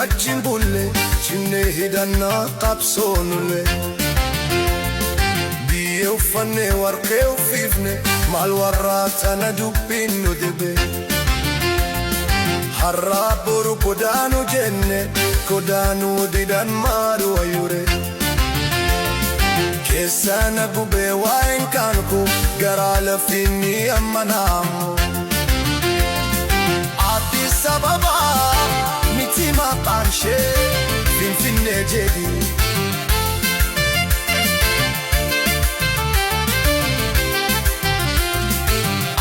wajjin bulle cinnee hidhannaa qabsoonullee biyyee uffannee warqee uffiifne maal warraa tana dubbiin nu dibe har'aa boru godaanu jenne godaanuu didan maaru wayyure keessana gubee waa'een kaanku garaa lafiinni ammanaamu Addis Ababa miti maqaan ishee Finfinnee jedhi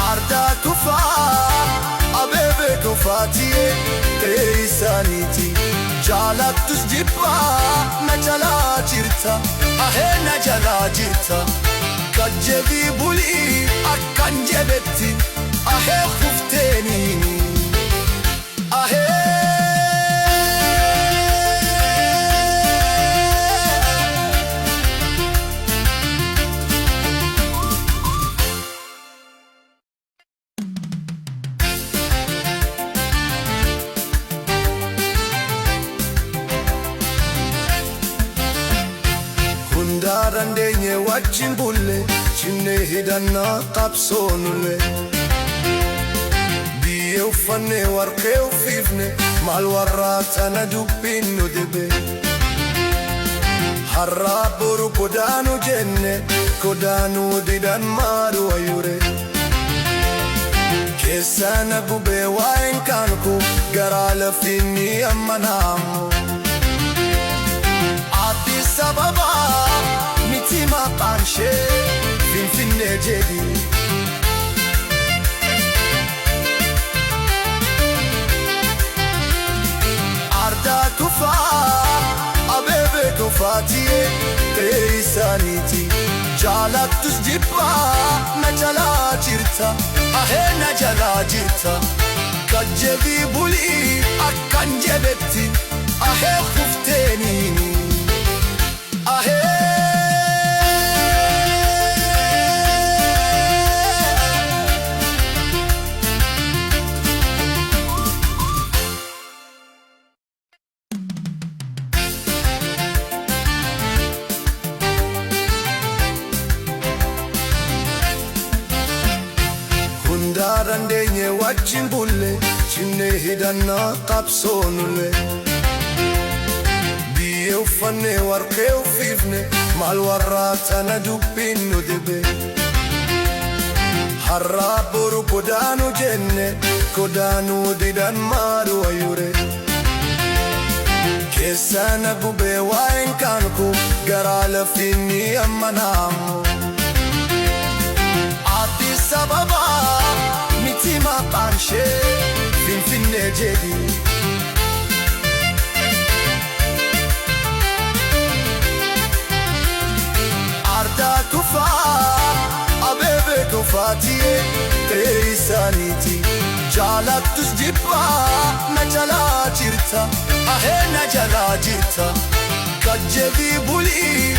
Ardaa Tufaa Abeebee Tufaatii ta'ee isaaniiti jaalattus jibbaa na jalaa jirta ahee na jalaa jirta gajjebii bulii akkan jedhetti ahee kufteeni Dandeenye wajjin bulle cinnee hidhannaa qabsoonullee biyyee uffannee warqee uffiifne maal warraa tana dubbiin nu dibe har'aa boru godaanu jenne godaanuu didan maaru wayyure keessana gubee waa'een kaanku garaa lafiinni ammanaamu Addis Ababa miti maqaan ishee Finfinnee jedhi Ardaa Tufaa Abeebee Tufaatii ta'ee isaaniiti jaalattus jibbaa na jalaa jirta ahee na jalaa jirta gajjebii bulii akkan jedhetti ahee kufteeni Dandeenye wajjin bulle cinnee hidhannaa qabsoonullee biyyee uffannee warqee uffiifne maal warraa tana dubbiin nu dibe har'aa boru godaanu jenne godaanuu didan maaru wayyure keessana gubee waa'een kaanku garaa lafiinni ammanaamu Addis Ababa miti maqaan ishee Finfinnee jedhi Ardaa Tufaa Abeebee Tufaatii ta'ee isaaniiti jaalattus jibbaa na jalaa jirta ahee na jalaa jirta gajjebii bulii